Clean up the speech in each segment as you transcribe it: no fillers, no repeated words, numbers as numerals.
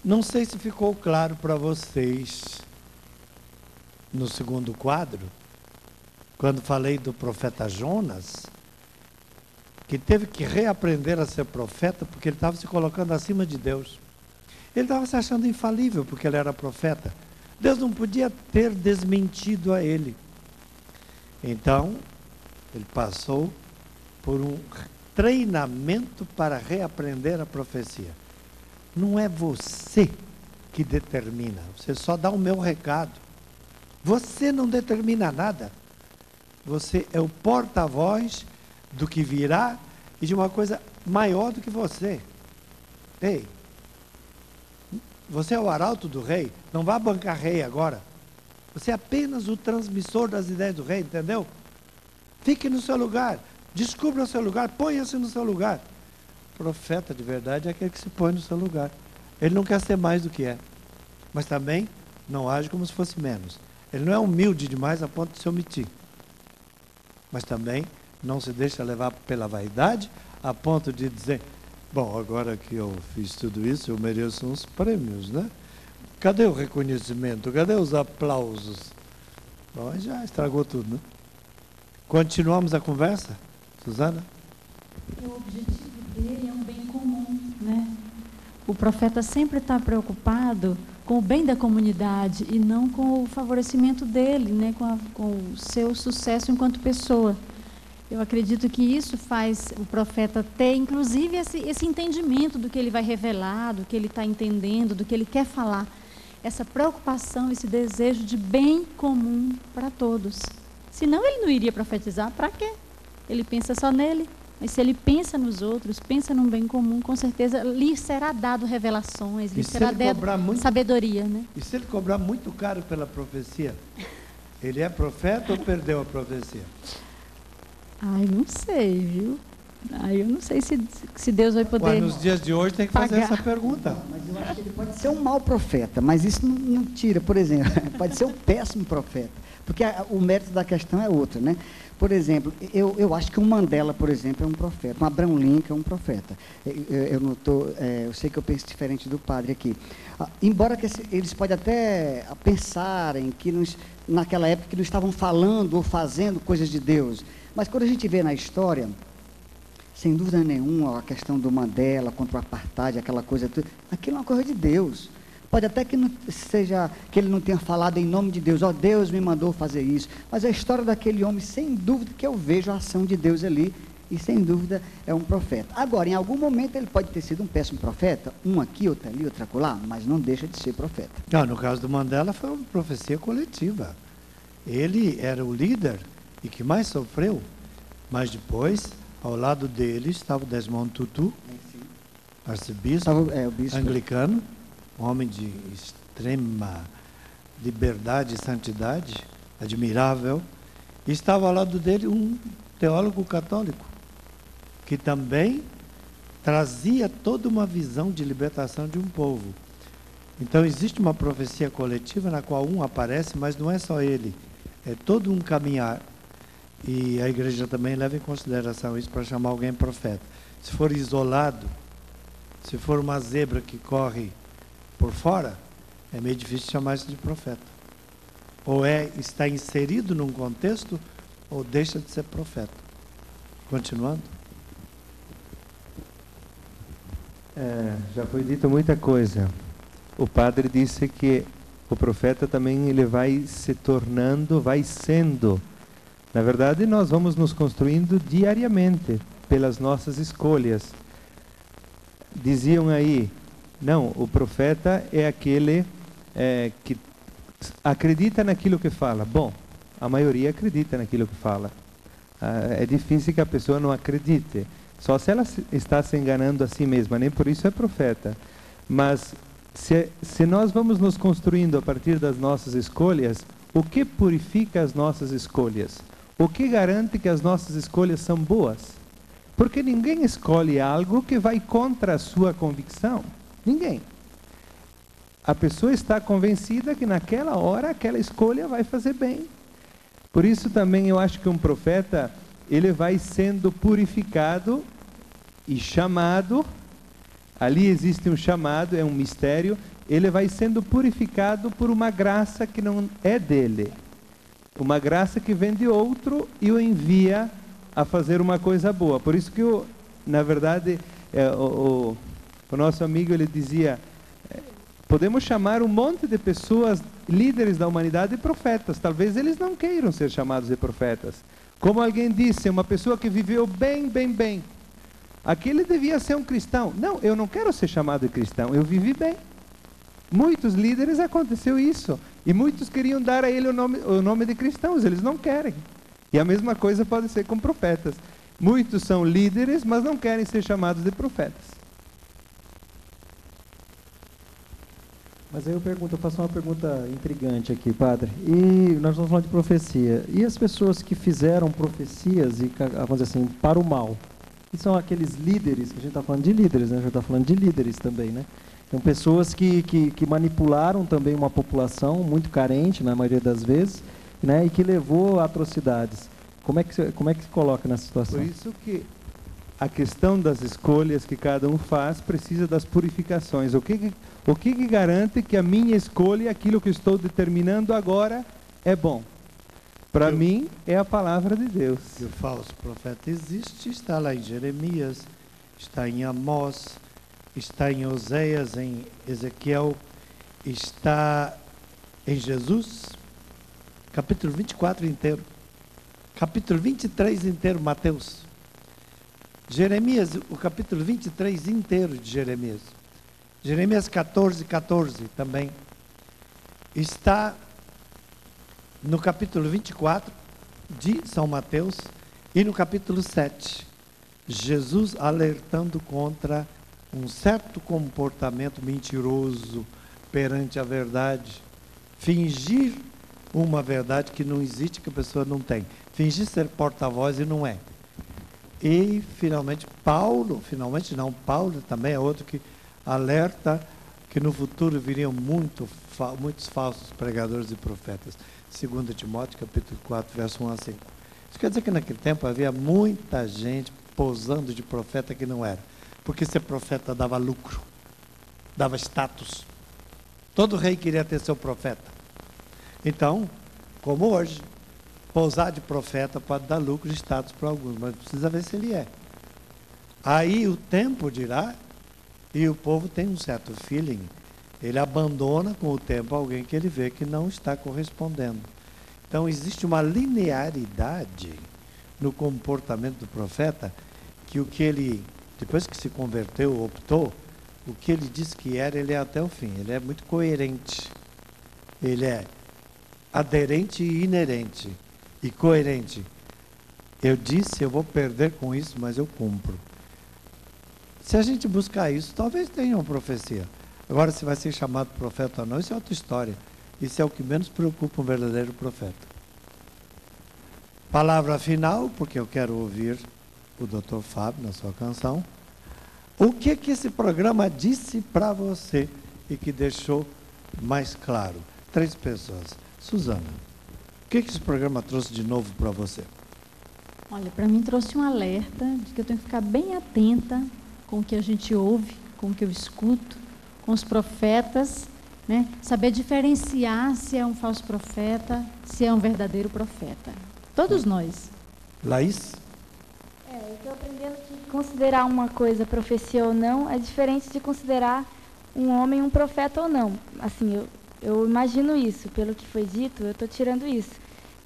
Não sei se ficou claro para vocês no segundo quadro, quando falei do profeta Jonas, que teve que reaprender a ser profeta porque ele estava se colocando acima de Deus. Ele estava se achando infalível porque ele era profeta. Deus não podia ter desmentido a ele. Então, ele passou por um treinamento para reaprender a profecia. Não é você que determina, você só dá o meu recado. Você não determina nada. Você é o porta-voz do que virá e de uma coisa maior do que você. Ei, você é o arauto do rei, não vá bancar rei agora. Você é apenas o transmissor das ideias do rei, entendeu? Fique no seu lugar, descubra o seu lugar, ponha-se no seu lugar. Profeta de verdade é aquele que se põe no seu lugar. Ele não quer ser mais do que é, mas também não age como se fosse menos. Ele não é humilde demais a ponto de se omitir, mas também não se deixa levar pela vaidade a ponto de dizer, bom, agora que eu fiz tudo isso, eu mereço uns prêmios, né? Cadê o reconhecimento? Cadê os aplausos? Bom, já estragou tudo, né? Continuamos a conversa, Suzana? O objetivo dele é um bem comum, né? O profeta sempre está preocupado com o bem da comunidade e não com o favorecimento dele, né? Com o seu sucesso enquanto pessoa. Eu acredito que isso faz o profeta ter, inclusive, esse entendimento do que ele vai revelar, do que ele está entendendo, do que ele quer falar. Essa preocupação, esse desejo de bem comum para todos. Senão ele não iria profetizar, para quê? Ele pensa só nele. Mas se ele pensa nos outros, pensa num bem comum, com certeza lhe será dado revelações, lhe será dado sabedoria, né? E se ele cobrar muito caro pela profecia, ele é profeta ou perdeu a profecia? Ai, não sei, viu? Ai, eu não sei se Deus vai poder. Ué, nos dias de hoje tem que fazer essa pergunta. Mas eu acho que ele pode ser um mau profeta, mas isso não tira, por exemplo, pode ser um péssimo profeta, porque o mérito da questão é outro, né? Por exemplo, eu acho que o Mandela, por exemplo, é um profeta, um Abraham Lincoln é um profeta. Eu sei que eu penso diferente do padre aqui. Embora que eles podem até pensarem que naquela época que não estavam falando ou fazendo coisas de Deus, mas quando a gente vê na história, sem dúvida nenhuma, a questão do Mandela contra o apartheid, aquela coisa, aquilo é uma coisa de Deus. Pode até que não seja, que ele não tenha falado em nome de Deus, ó, Deus me mandou fazer isso, mas a história daquele homem, sem dúvida que eu vejo a ação de Deus ali, e sem dúvida é um profeta. Agora, em algum momento ele pode ter sido um péssimo profeta, um aqui, outro ali, outro acolá, mas não deixa de ser profeta. Não, no caso do Mandela foi uma profecia coletiva. Ele era o líder e que mais sofreu, mas depois, ao lado dele, estava o Desmond Tutu, arcebispo, anglicano, homem de extrema liberdade e santidade, admirável, e estava ao lado dele um teólogo católico, que também trazia toda uma visão de libertação de um povo. Então existe uma profecia coletiva na qual um aparece, mas não é só ele, é todo um caminhar, e a igreja também leva em consideração isso para chamar alguém profeta. Se for isolado, se for uma zebra que corre por fora, é meio difícil chamar isso de profeta. Ou está inserido num contexto, ou deixa de ser profeta. Continuando. Já foi dito muita coisa. O padre disse que o profeta também ele vai se tornando, vai sendo. Na verdade, nós vamos nos construindo diariamente pelas nossas escolhas. Diziam aí, não, o profeta é aquele que acredita naquilo que fala. Bom, a maioria acredita naquilo que fala. É difícil que a pessoa não acredite. Só se ela está se enganando a si mesma, nem por isso é profeta. Mas se nós vamos nos construindo a partir das nossas escolhas, o que purifica as nossas escolhas? O que garante que as nossas escolhas são boas? Porque ninguém escolhe algo que vai contra a sua convicção. Ninguém. A pessoa está convencida que naquela hora aquela escolha vai fazer bem. Por isso também eu acho que um profeta, ele vai sendo purificado e chamado. Ali existe um chamado, é um mistério, ele vai sendo purificado por uma graça que não é dele. Uma graça que vem de outro e o envia a fazer uma coisa boa. Por isso que, na verdade, o nosso amigo, ele dizia, podemos chamar um monte de pessoas, líderes da humanidade, de profetas. Talvez eles não queiram ser chamados de profetas. Como alguém disse, uma pessoa que viveu bem, bem, bem. Aquele devia ser um cristão. Não, eu não quero ser chamado de cristão, eu vivi bem. Muitos líderes aconteceu isso. E muitos queriam dar a ele o nome de cristãos, eles não querem. E a mesma coisa pode ser com profetas. Muitos são líderes, mas não querem ser chamados de profetas. Mas aí eu faço uma pergunta intrigante aqui, padre. E nós estamos falando de profecia. E as pessoas que fizeram profecias, e vamos dizer assim, para o mal? E são aqueles líderes, que a gente está falando de líderes, né? A gente está falando de líderes também, né? São pessoas que manipularam também uma população muito carente, na maioria das vezes, né? E que levou a atrocidades. Como é que se coloca nessa situação? Por isso que a questão das escolhas que cada um faz precisa das purificações. O que garante que a minha escolha, aquilo que estou determinando agora, é bom? Para mim, é a palavra de Deus. E o falso profeta existe, está lá em Jeremias, está em Amós, está em Oséias, em Ezequiel, está em Jesus, capítulo 24 inteiro, capítulo 23 inteiro, Mateus. Jeremias, o capítulo 23 inteiro de Jeremias. Jeremias 14 também. Está no capítulo 24 de São Mateus e no capítulo 7. Jesus alertando contra um certo comportamento mentiroso perante a verdade. Fingir uma verdade que não existe, que a pessoa não tem. Fingir ser porta-voz e não é. E, finalmente, Paulo também é outro que alerta que no futuro viriam muitos falsos pregadores e profetas. 2 Timóteo, capítulo 4, verso 1 a 5. Isso quer dizer que naquele tempo havia muita gente posando de profeta que não era. Porque ser profeta dava lucro, dava status. Todo rei queria ter seu profeta. Então, como hoje, pousar de profeta pode dar lucro e status para alguns, mas precisa ver se ele é. Aí o tempo dirá, e o povo tem um certo feeling, ele abandona com o tempo alguém que ele vê que não está correspondendo. Então existe uma linearidade no comportamento do profeta, que o que ele, depois que se converteu, optou, o que ele disse que era, ele é até o fim. Ele é muito coerente. Ele é aderente e inerente. E coerente. Eu disse, eu vou perder com isso, mas eu cumpro. Se a gente buscar isso, talvez tenha uma profecia. Agora, se vai ser chamado profeta ou não, isso é outra história. Isso é o que menos preocupa um verdadeiro profeta. Palavra final, porque eu quero ouvir o Dr. Fábio na sua canção. O que esse programa disse para você e que deixou mais claro? 3 pessoas. Suzana, o que esse programa trouxe de novo para você? Olha, para mim trouxe um alerta de que eu tenho que ficar bem atenta com o que a gente ouve, com o que eu escuto, com os profetas, né? Saber diferenciar se é um falso profeta, se é um verdadeiro profeta. Todos nós. Laís? Eu estou aprendendo que considerar uma coisa profecia ou não é diferente de considerar um homem um profeta ou não. Assim, eu imagino isso, pelo que foi dito, eu estou tirando isso.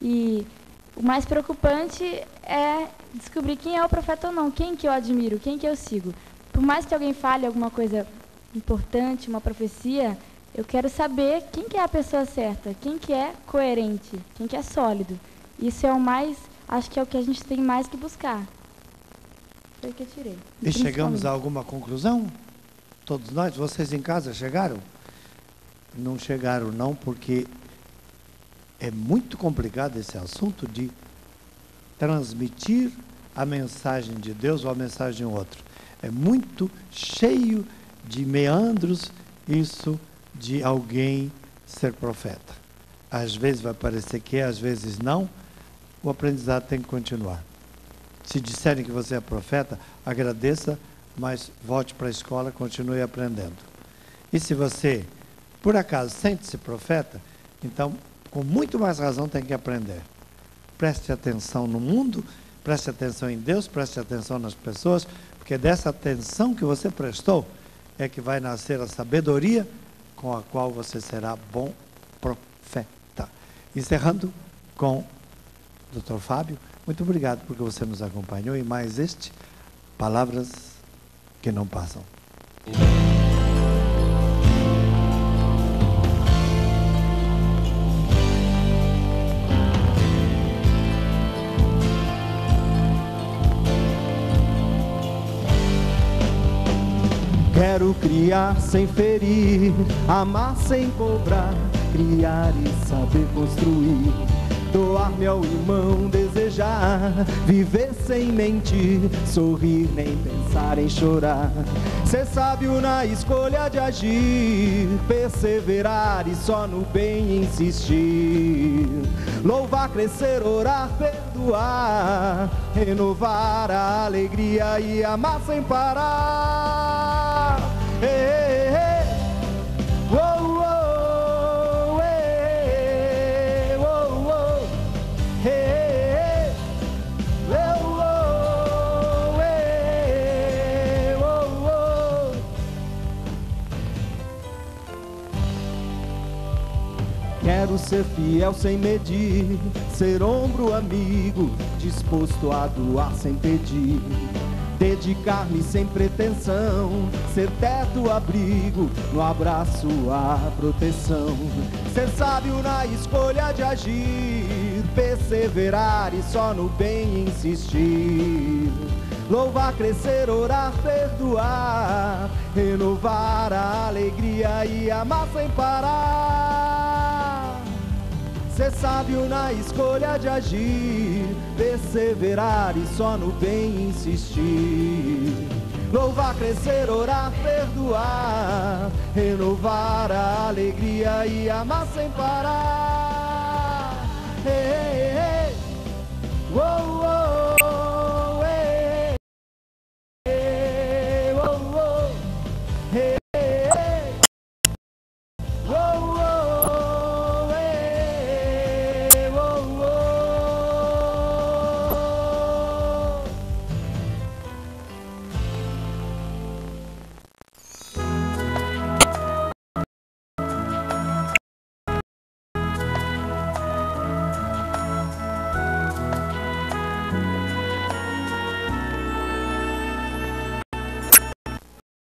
E o mais preocupante é descobrir quem é o profeta ou não, quem que eu admiro, quem que eu sigo. Por mais que alguém fale alguma coisa importante, uma profecia, eu quero saber quem que é a pessoa certa, quem que é coerente, quem que é sólido. Isso é o mais, acho que é o que a gente tem mais que buscar. Foi o que eu tirei. E chegamos a alguma conclusão? Todos nós? Vocês em casa chegaram? Não chegaram não, porque é muito complicado esse assunto de transmitir a mensagem de Deus ou a mensagem de outro. É muito cheio de meandros isso de alguém ser profeta. Às vezes vai parecer que é, às vezes não. O aprendizado tem que continuar. Se disserem que você é profeta, agradeça, mas volte para a escola, continue aprendendo. E se você por acaso sente-se profeta, então, com muito mais razão, tem que aprender. Preste atenção no mundo, preste atenção em Deus, preste atenção nas pessoas, porque dessa atenção que você prestou é que vai nascer a sabedoria com a qual você será bom profeta. Encerrando com o Dr. Fábio, muito obrigado porque você nos acompanhou em mais este Palavras que Não Passam. Quero criar sem ferir, amar sem cobrar, criar e saber construir, doar-me ao irmão, desejar, viver sem mentir, sorrir, nem pensar em chorar, ser sábio na escolha de agir, perseverar e só no bem insistir, louvar, crescer, orar, perdoar, renovar a alegria e amar sem parar. Ei, ei, ei. Oh, oh, ei, oh, oh, ei, oh, oh, ei, oh, oh. Quero ser fiel sem medir, ser ombro amigo, disposto a doar sem pedir, dedicar-me sem pretensão, ser teto, abrigo, no abraço a proteção, ser sábio na escolha de agir, perseverar e só no bem insistir, louvar, crescer, orar, perdoar, renovar a alegria e amar sem parar, ser sábio na escolha de agir, perseverar e só no bem insistir, louvar, crescer, orar, perdoar, renovar a alegria e amar sem parar. Ei, ei, ei. Oh, oh.